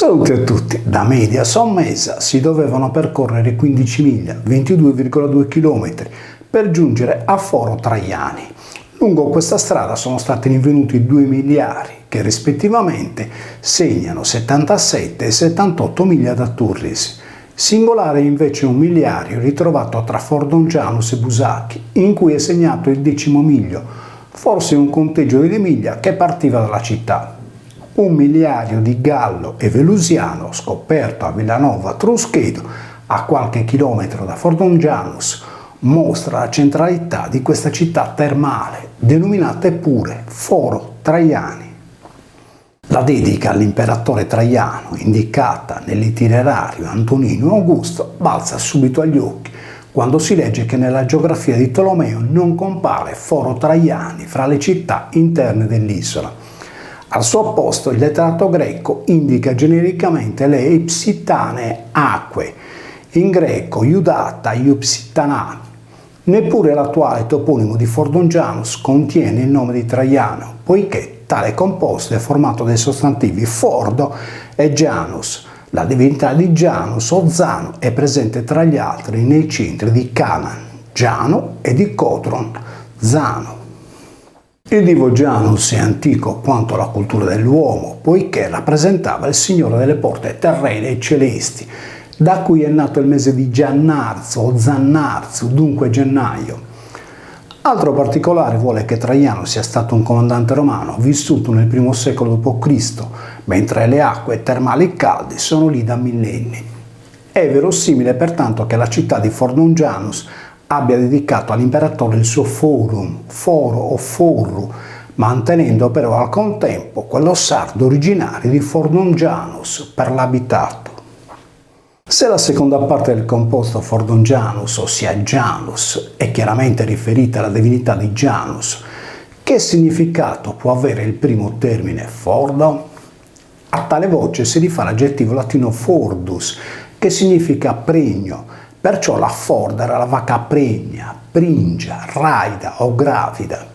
Salute a tutti! Da Media Sommesa si dovevano percorrere 15 miglia, 22,2 km, per giungere a Foro Traiani. Lungo questa strada sono stati rinvenuti 2 miliari, che rispettivamente segnano 77 e 78 miglia da Turris. Singolare invece un miliario ritrovato tra Fordongianus e Busacchi, in cui è segnato il 10° miglio, forse un conteggio delle miglia che partiva dalla città. Un miliario di Gallo e Velusiano scoperto a Villanova Truschedo, a qualche chilometro da Fordongianus, mostra la centralità di questa città termale, denominata eppure Foro Traiani. La dedica all'imperatore Traiano, indicata nell'itinerario Antonino Augusto, balza subito agli occhi quando si legge che nella geografia di Tolomeo non compare Foro Traiani fra le città interne dell'isola. Al suo posto il letterato greco indica genericamente le ipsitanee acque, in greco iudata iupsitana. Neppure l'attuale toponimo di Fordongianus contiene il nome di Traiano, poiché tale composto è formato dai sostantivi Fordo e Janus. La divinità di Janus o Zano è presente tra gli altri nei centri di Canaan, Giano, e di Codron, Zano. Il divo Janus è antico quanto la cultura dell'uomo, poiché rappresentava il signore delle porte terrene e celesti, da cui è nato il mese di Giannarzo o Zannarzo, dunque gennaio. Altro particolare vuole che Traiano sia stato un comandante romano vissuto nel I secolo d.C., mentre le acque termali calde sono lì da millenni. È verosimile pertanto che la città di Fordongianus abbia dedicato all'imperatore il suo forum, foro o forru, mantenendo però al contempo quello sardo originario di Fordongianus per l'abitato. Se la seconda parte del composto Fordongianus, ossia Janus, è chiaramente riferita alla divinità di Janus, che significato può avere il primo termine Fordo? A tale voce si rifà l'aggettivo latino Fordus, che significa pregno. Perciò la Forda era la vacca pregna, pringia, raida o gravida.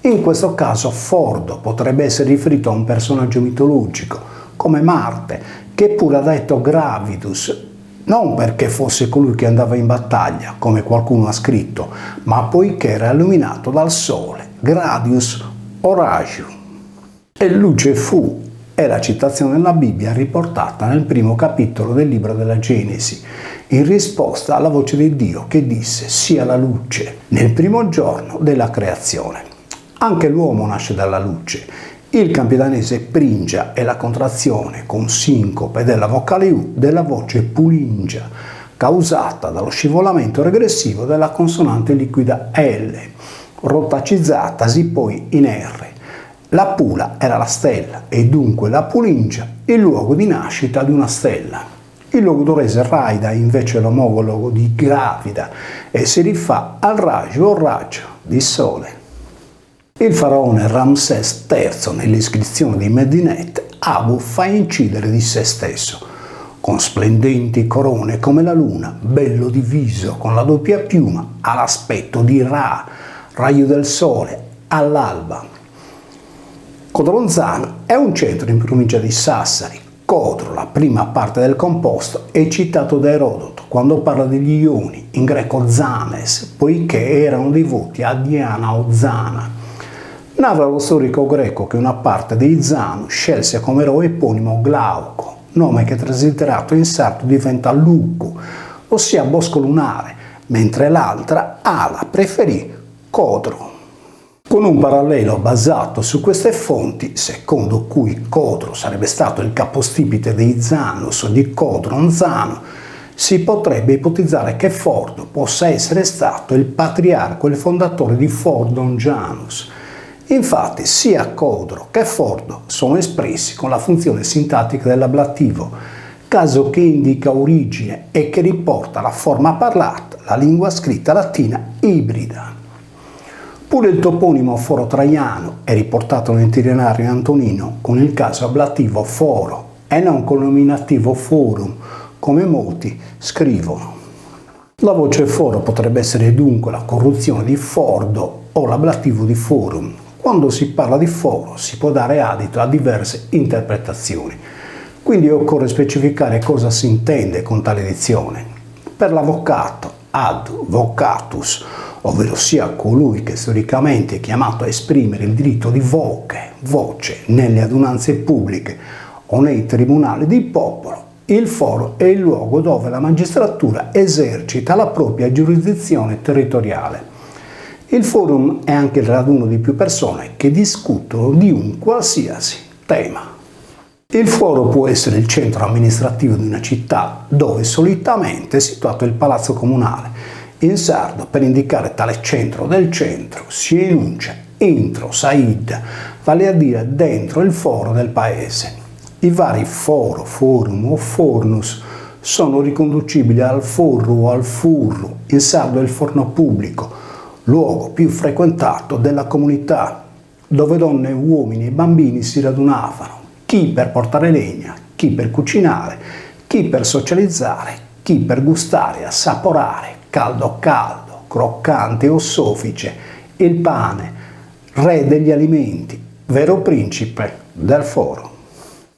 In questo caso Fordo potrebbe essere riferito a un personaggio mitologico, come Marte, che pure ha detto gravidus, non perché fosse colui che andava in battaglia, come qualcuno ha scritto, ma poiché era illuminato dal sole, gradius o ragio. E luce fu, è la citazione della Bibbia riportata nel primo capitolo del libro della Genesi, in risposta alla voce di Dio che disse sia la luce nel primo giorno della creazione. Anche l'uomo nasce dalla luce. Il campidanese pringia è la contrazione con sincope della vocale U della voce pulingia, causata dallo scivolamento regressivo della consonante liquida L, rotacizzatasi poi in R. La pula era la stella e dunque la pulingia il luogo di nascita di una stella. Il logudorese raida invece è l'omologo di gravida e si rifà al raggio o raggio di sole. Il faraone Ramsès III nell'iscrizione di Medinet Abu fa incidere di se stesso, con splendenti corone come la luna, bello diviso con la doppia piuma, ha l'aspetto di Ra, raggio del sole, all'alba. Codronzano è un centro in provincia di Sassari. Codro, la prima parte del composto, è citato da Erodoto quando parla degli Ioni, in greco Zanes, poiché erano devoti a Diana o Zana. Narra lo storico greco che una parte dei Zanu scelse come eroe eponimo Glauco, nome che trasliterato in sardo diventa Lucu, ossia bosco lunare, mentre l'altra, Ala, preferì Codro. Con un parallelo basato su queste fonti, secondo cui Codro sarebbe stato il capostipite dei Zanus o di Codron Zano, si potrebbe ipotizzare che Fordo possa essere stato il patriarca e il fondatore di Fordongianus. Infatti sia Codro che Fordo sono espressi con la funzione sintattica dell'ablativo, caso che indica origine e che riporta la forma parlata, la lingua scritta latina ibrida. Pure il toponimo Foro Traiano è riportato nell'itinerario Antonino con il caso ablativo foro e non con il nominativo forum, come molti scrivono. La voce foro potrebbe essere dunque la corruzione di Fordo o l'ablativo di forum. Quando si parla di foro si può dare adito a diverse interpretazioni. Quindi occorre specificare cosa si intende con tale dizione. Per l'avvocato, ad vocatus, ovvero sia colui che storicamente è chiamato a esprimere il diritto di voce nelle adunanze pubbliche o nei tribunali di popolo, il foro è il luogo dove la magistratura esercita la propria giurisdizione territoriale. Il forum è anche il raduno di più persone che discutono di un qualsiasi tema. Il foro può essere il centro amministrativo di una città, dove solitamente è situato il palazzo comunale. In sardo, per indicare tale centro del centro, si enuncia intro said, vale a dire dentro il foro del paese. I vari foro, forum o fornus sono riconducibili al forru o al furru, in sardo è il forno pubblico, luogo più frequentato della comunità, dove donne, uomini e bambini si radunavano, chi per portare legna, chi per cucinare, chi per socializzare, chi per gustare, assaporare, caldo caldo, croccante o soffice, il pane, re degli alimenti, vero principe del foro.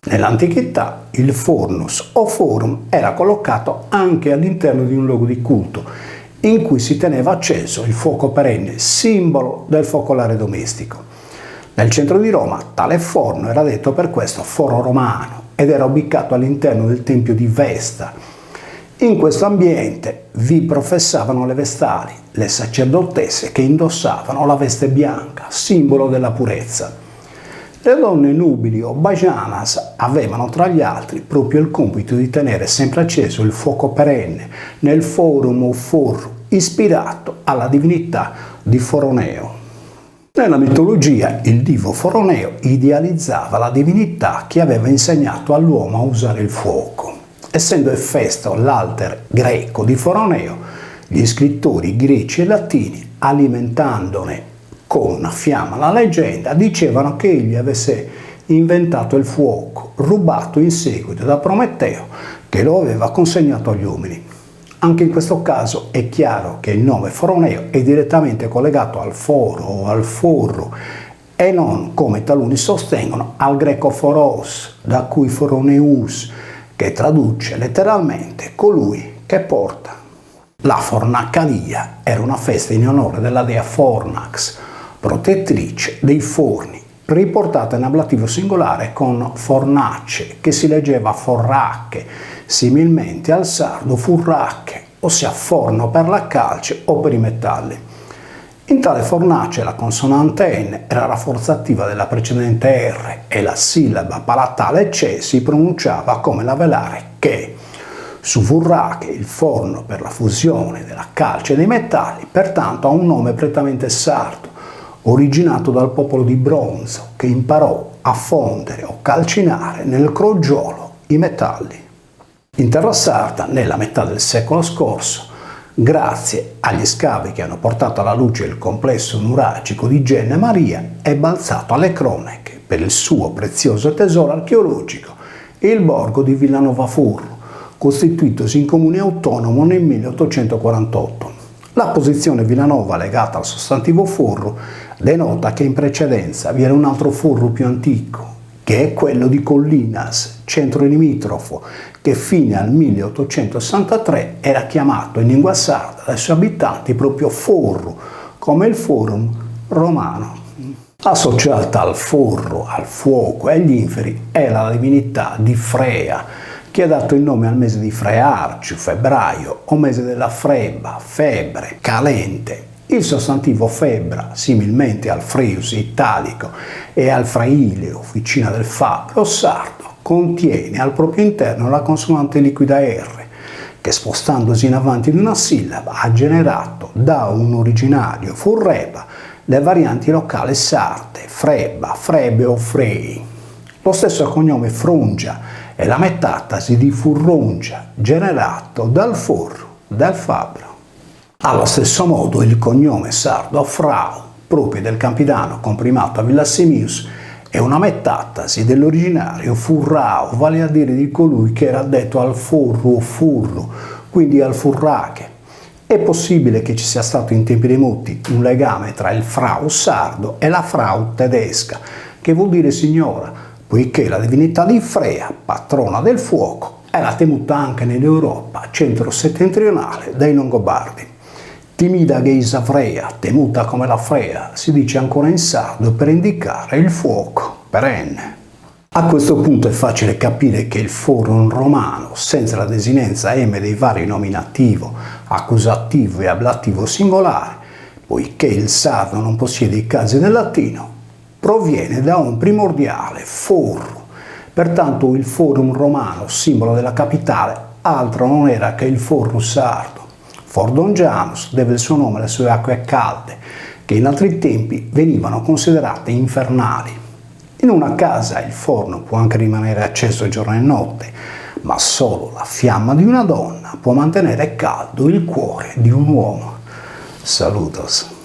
Nell'antichità il fornus o forum era collocato anche all'interno di un luogo di culto, in cui si teneva acceso il fuoco perenne, simbolo del focolare domestico. Nel centro di Roma tale forno era detto per questo foro romano ed era ubicato all'interno del tempio di Vesta. In questo ambiente vi professavano le vestali, le sacerdotesse che indossavano la veste bianca, simbolo della purezza. Le donne nubili o bhajanas avevano tra gli altri proprio il compito di tenere sempre acceso il fuoco perenne nel forum o forru, ispirato alla divinità di Foroneo. Nella mitologia il divo Foroneo idealizzava la divinità che aveva insegnato all'uomo a usare il fuoco. Essendo Efesto l'alter greco di Foroneo, gli scrittori greci e latini, alimentandone con una fiamma la leggenda, dicevano che egli avesse inventato il fuoco, rubato in seguito da Prometeo, che lo aveva consegnato agli uomini. Anche in questo caso è chiaro che il nome Foroneo è direttamente collegato al foro o al forro e non, come taluni sostengono, al greco foros, da cui foroneus, che traduce letteralmente colui che porta. La fornacalia era una festa in onore della dea Fornax, protettrice dei forni, riportata in ablativo singolare con fornace, che si leggeva forracche, similmente al sardo furracche, ossia forno per la calce o per i metalli. In tale fornace la consonante N era rafforzativa della precedente R e la sillaba palatale C si pronunciava come la velare che. Su furrache, il forno per la fusione della calce e dei metalli, pertanto ha un nome prettamente sardo, originato dal popolo di bronzo che imparò a fondere o calcinare nel crogiolo i metalli. In terra sarda, nella metà del secolo scorso, grazie agli scavi che hanno portato alla luce il complesso nuragico di Genna Maria, è balzato alle cronache per il suo prezioso tesoro archeologico, il borgo di Villanova Furru, costituitosi in comune autonomo nel 1848. La posizione Villanova legata al sostantivo Furru denota che in precedenza vi era un altro Furru più antico, che è quello di Collinas, centro limitrofo, che fino al 1863 era chiamato in lingua sarda dai suoi abitanti proprio Forru, come il Forum romano. Associata al forro, al fuoco e agli inferi è la divinità di Frea, che ha dato il nome al mese di Frearciu, febbraio, o mese della Freba, febbre, calente. Il sostantivo febbra, similmente al Freus italico e al Fraileo, vicina del fabbro sardo, contiene al proprio interno la consonante liquida R, che spostandosi in avanti di una sillaba ha generato da un originario furreba le varianti locali sarde, freba, frebe o frei. Lo stesso cognome Frungia è la metatasi di Furrungia, generato dal forro, dal fabbro. Allo stesso modo il cognome sardo Frau, proprio del Campidano comprimato a Villassimius, è una metatasi dell'originario Furrao, vale a dire di colui che era addetto al forro o furro, quindi al furrache. È possibile che ci sia stato in tempi remoti un legame tra il Frau sardo e la Frau tedesca, che vuol dire signora, poiché la divinità di Freya, patrona del fuoco, era temuta anche nell'Europa centro-settentrionale dai Longobardi. Timida Geisa Freya, temuta come la Freya, si dice ancora in sardo per indicare il fuoco perenne. A questo punto è facile capire che il forum romano, senza la desinenza M dei vari nominativo, accusativo e ablativo singolare, poiché il sardo non possiede i casi del latino, proviene da un primordiale forum. Pertanto il forum romano, simbolo della capitale, altro non era che il forum sardo. Fordongianus deve il suo nome alle sue acque calde, che in altri tempi venivano considerate infernali. In una casa il forno può anche rimanere acceso giorno e notte, ma solo la fiamma di una donna può mantenere caldo il cuore di un uomo. Saludos.